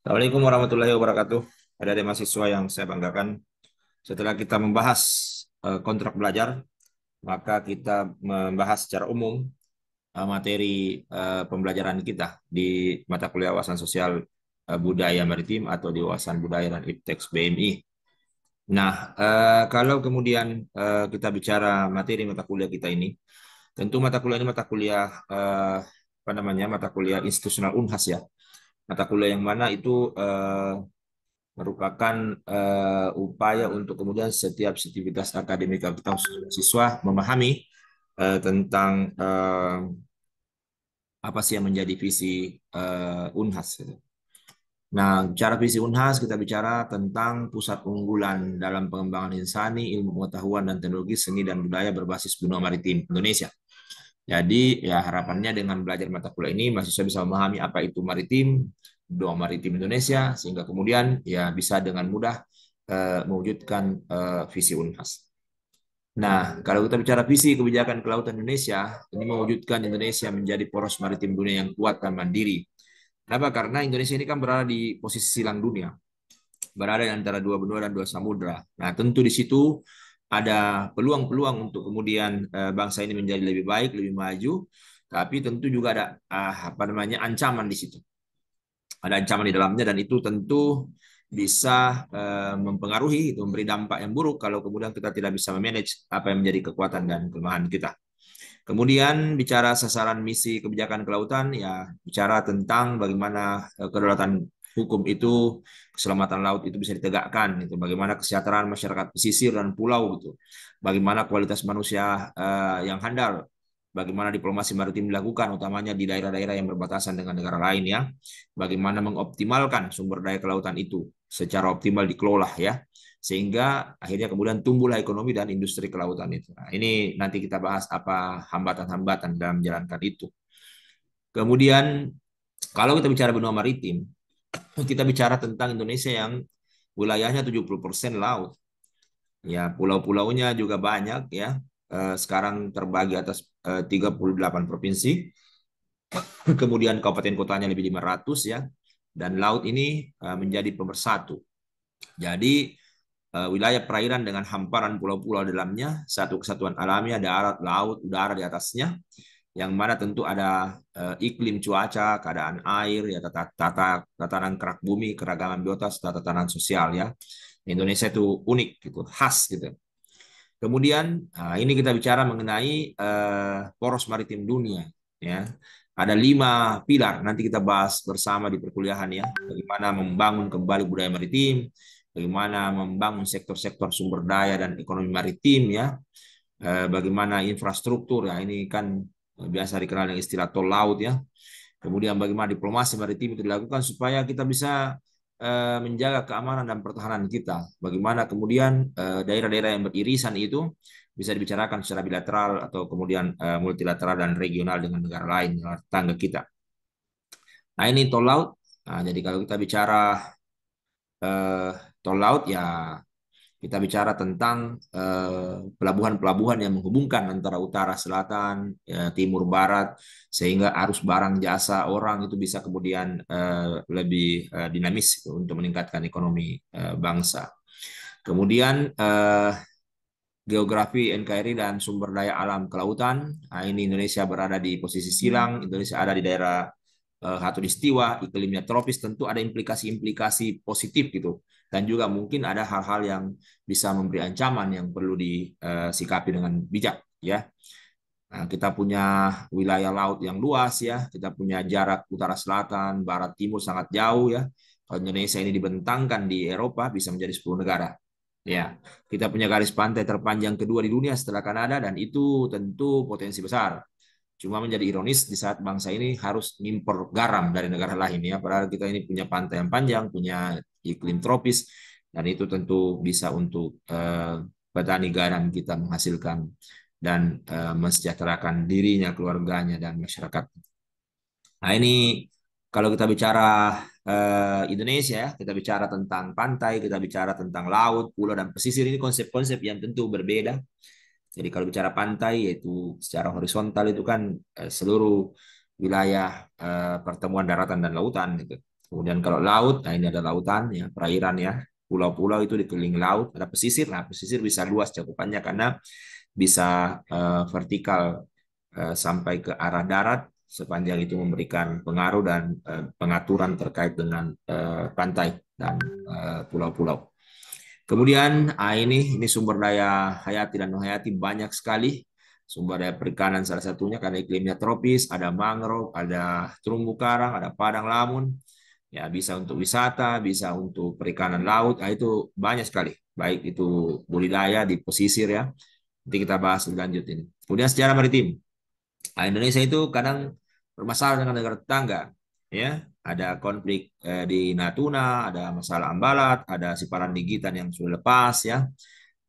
Assalamualaikum warahmatullahi wabarakatuh. Ada mahasiswa yang saya banggakan. Setelah kita membahas kontrak belajar, maka kita membahas secara umum materi pembelajaran kita di mata kuliah wawasan sosial budaya maritim atau di wawasan budaya dan iptek BMI. Nah, kalau kemudian kita bicara materi mata kuliah kita ini, tentu mata kuliah ini mata kuliah apa namanya, mata kuliah institusional Unhas ya. Mata kuliah yang mana itu merupakan upaya untuk kemudian setiap aktivitas akademik kita siswa memahami tentang apa sih yang menjadi visi Unhas gitu. Nah, bicara visi Unhas, kita bicara tentang pusat unggulan dalam pengembangan insani, ilmu pengetahuan dan teknologi seni dan budaya berbasis benua maritim Indonesia. Jadi ya harapannya dengan belajar mata kuliah ini mahasiswa bisa memahami apa itu maritim, benua maritim Indonesia, sehingga kemudian ya bisa dengan mudah mewujudkan visi Unhas. Nah, kalau kita bicara visi kebijakan kelautan Indonesia, ini mewujudkan Indonesia menjadi poros maritim dunia yang kuat dan mandiri. Kenapa? Karena Indonesia ini kan berada di posisi silang dunia, berada di antara dua benua dan dua samudra. Nah, tentu di situ ada peluang-peluang untuk kemudian bangsa ini menjadi lebih baik, lebih maju, tapi tentu juga ada apa namanya ancaman di situ. Ada ancaman di dalamnya dan itu tentu bisa mempengaruhi, itu memberi dampak yang buruk kalau kemudian kita tidak bisa memanage apa yang menjadi kekuatan dan kelemahan kita. Kemudian bicara sasaran misi kebijakan kelautan, ya bicara tentang bagaimana kedaulatan hukum itu, keselamatan laut itu bisa ditegakkan, itu bagaimana kesejahteraan masyarakat pesisir dan pulau itu, bagaimana kualitas manusia yang handal, bagaimana diplomasi maritim dilakukan, utamanya di daerah-daerah yang berbatasan dengan negara lain ya, bagaimana mengoptimalkan sumber daya kelautan itu secara optimal dikelola ya, sehingga akhirnya kemudian tumbuhlah ekonomi dan industri kelautan itu. Nah, ini nanti kita bahas apa hambatan-hambatan dalam menjalankan itu. Kemudian kalau kita bicara benua maritim, kita bicara tentang Indonesia yang wilayahnya 70% laut. Ya, pulau-pulaunya juga banyak ya. Sekarang terbagi atas 38 provinsi. Kemudian kabupaten kotanya lebih 500 ya. Dan laut ini menjadi pemersatu. Jadi wilayah perairan dengan hamparan pulau-pulau dalamnya, satu kesatuan alamiah, darat, laut, udara di atasnya, yang mana tentu ada iklim cuaca, keadaan air, ya tatanan kerak bumi, keragaman biota, serta tatanan sosial ya. Indonesia itu unik gitu, khas gitu. Kemudian ini kita bicara mengenai poros maritim dunia ya. Ada 5 pilar, nanti kita bahas bersama di perkuliahan ya. Bagaimana membangun kembali budaya maritim, bagaimana membangun sektor-sektor sumber daya dan ekonomi maritim ya, bagaimana infrastruktur ya, ini kan biasa dikenal dengan istilah tol laut ya. Kemudian bagaimana diplomasi maritim itu dilakukan supaya kita bisa menjaga keamanan dan pertahanan kita. Bagaimana kemudian daerah-daerah yang beririsan itu bisa dibicarakan secara bilateral atau kemudian multilateral dan regional dengan negara lain, tetangga kita. Nah ini tol laut. Nah, jadi kalau kita bicara eh, tol laut ya kita bicara tentang pelabuhan-pelabuhan yang menghubungkan antara utara, selatan, ya, timur, barat, sehingga arus barang, jasa, orang itu bisa kemudian lebih dinamis gitu, untuk meningkatkan ekonomi bangsa. Kemudian geografi NKRI dan sumber daya alam kelautan. Nah, ini Indonesia berada di posisi silang, Indonesia ada di daerah khatulistiwa, iklimnya tropis, tentu ada implikasi-implikasi positif gitu. Dan juga mungkin ada hal-hal yang bisa memberi ancaman yang perlu disikapi dengan bijak ya. Nah, kita punya wilayah laut yang luas ya, kita punya jarak utara selatan, barat timur sangat jauh ya. Kalau Indonesia ini dibentangkan di Eropa bisa menjadi 10 negara. Ya, kita punya garis pantai terpanjang kedua di dunia setelah Kanada dan itu tentu potensi besar. Cuma menjadi ironis di saat bangsa ini harus ngimpor garam dari negara lain ya. Padahal kita ini punya pantai yang panjang, punya iklim tropis dan itu tentu bisa untuk petani garam kita menghasilkan dan mensejahterakan dirinya, keluarganya dan masyarakat. Nah ini kalau kita bicara Indonesia ya, kita bicara tentang pantai, kita bicara tentang laut, pulau dan pesisir, ini konsep-konsep yang tentu berbeda. Jadi kalau bicara pantai yaitu secara horizontal itu kan seluruh wilayah pertemuan daratan dan lautan gitu. Kemudian kalau laut, nah ini ada lautan ya, perairan ya. Pulau-pulau itu dikelilingi laut, ada pesisir. Nah, pesisir bisa luas cakupannya karena bisa vertikal sampai ke arah darat sepanjang itu memberikan pengaruh dan pengaturan terkait dengan pantai dan pulau-pulau. Kemudian ini sumber daya hayati dan non hayati banyak sekali. Sumber daya perikanan salah satunya karena iklimnya tropis, ada mangrove, ada terumbu karang, ada padang lamun. Ya, bisa untuk wisata, bisa untuk perikanan laut. Nah, itu banyak sekali. Baik itu budidaya di pesisir ya. Nanti kita bahas lebih lanjut ini. Kemudian secara maritim. Nah, Indonesia itu kadang bermasalah dengan negara tetangga, ya. Ada konflik di Natuna, ada masalah Ambalat, ada Siparan Gigitan yang sudah lepas, ya.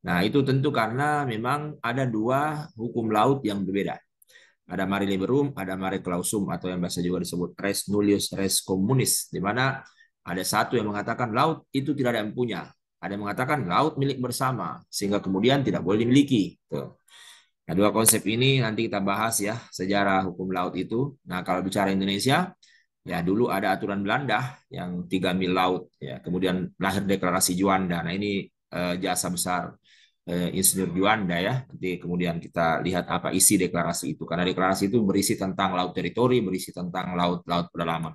Nah, itu tentu karena memang ada dua hukum laut yang berbeda. Ada mare liberum, ada mare clausum atau yang biasa juga disebut res nullius, res communis, di mana ada satu yang mengatakan laut itu tidak ada yang punya, ada yang mengatakan laut milik bersama, sehingga kemudian tidak boleh dimiliki. Tuh. Nah, dua konsep ini nanti kita bahas ya, sejarah hukum laut itu. Nah, kalau bicara Indonesia, ya dulu ada aturan Belanda yang 3 mil laut, ya. Kemudian lahir deklarasi Juanda. Nah, ini jasa besar Insinyur Juanda ya. Nanti kemudian kita lihat apa isi deklarasi itu. Karena deklarasi itu berisi tentang laut teritori, berisi tentang laut-laut pedalaman.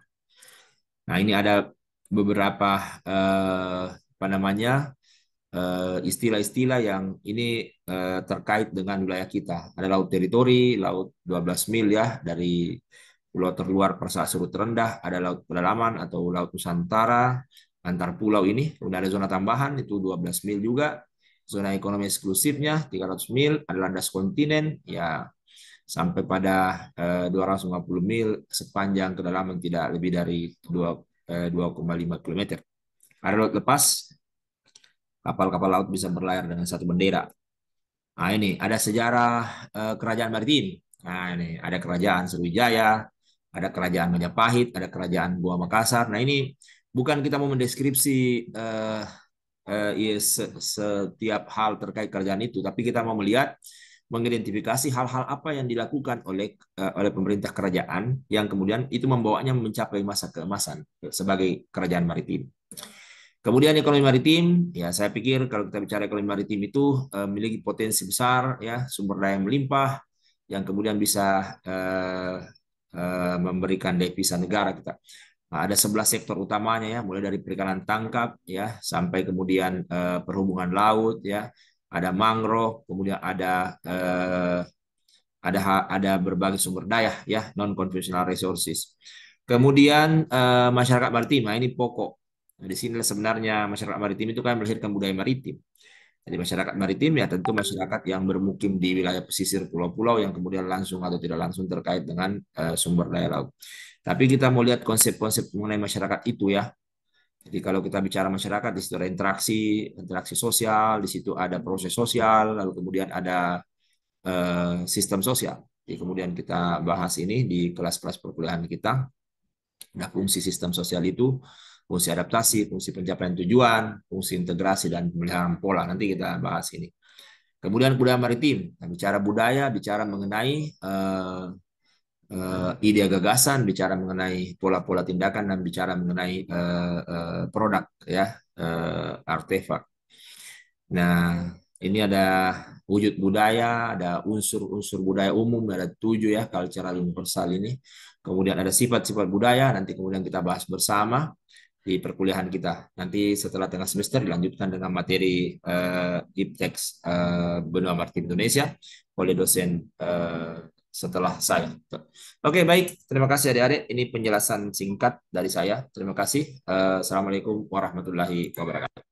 Nah, ini ada beberapa apa namanya istilah-istilah yang ini terkait dengan wilayah kita. Ada laut teritori, laut 12 mil ya dari pulau terluar per surut terendah, ada laut pedalaman atau laut Nusantara antar pulau ini. Kemudian ada zona tambahan itu 12 mil juga. Zona ekonomi eksklusifnya 300 mil, ada landas kontinen ya sampai pada 250 mil sepanjang kedalaman tidak lebih dari 2,5 km. Ada laut lepas, kapal-kapal laut bisa berlayar dengan satu bendera. Nah, ini ada sejarah kerajaan maritim. Nah, ini ada kerajaan Sriwijaya, ada kerajaan Majapahit, ada kerajaan Goa Makassar. Nah, ini bukan kita mau mendeskripsi setiap hal terkait kerajaan itu, tapi kita mau melihat mengidentifikasi hal-hal apa yang dilakukan oleh pemerintah kerajaan yang kemudian itu membawanya mencapai masa keemasan sebagai kerajaan maritim. Kemudian ekonomi maritim, ya saya pikir kalau kita bicara ekonomi maritim itu memiliki potensi besar, ya sumber daya yang melimpah, yang kemudian bisa memberikan devisa negara kita. Nah, ada 11 sektor utamanya ya, mulai dari perikanan tangkap ya sampai kemudian perhubungan laut ya, ada mangrove, kemudian ada berbagai sumber daya ya, non conventional resources. Kemudian masyarakat maritim, nah ini pokok. Nah, di sini sebenarnya masyarakat maritim itu kan melahirkan budaya maritim. Jadi masyarakat maritim ya tentu masyarakat yang bermukim di wilayah pesisir pulau-pulau yang kemudian langsung atau tidak langsung terkait dengan sumber daya laut. Tapi kita mau lihat konsep-konsep mengenai masyarakat itu ya. Jadi kalau kita bicara masyarakat, di situ ada interaksi sosial, di situ ada proses sosial, lalu kemudian ada sistem sosial. Jadi kemudian kita bahas ini di kelas-kelas perkuliahan kita. Nah, fungsi sistem sosial itu, fungsi adaptasi, fungsi pencapaian tujuan, fungsi integrasi, dan pemeliharaan pola. Nanti kita bahas ini. Kemudian budaya maritim. Nah, bicara budaya, bicara mengenai ide gagasan, bicara mengenai pola-pola tindakan, dan bicara mengenai produk, ya, artefak. Nah, ini ada wujud budaya, ada unsur-unsur budaya umum, ada 7 ya, cultural universal ini. Kemudian ada sifat-sifat budaya, nanti kemudian kita bahas bersama di perkuliahan kita. Nanti setelah tengah semester dilanjutkan dengan materi Iptex Benua Maritim Indonesia oleh dosen setelah saya. Oke, baik. Terima kasih adik-adik. Ini penjelasan singkat dari saya. Terima kasih. Assalamualaikum warahmatullahi wabarakatuh.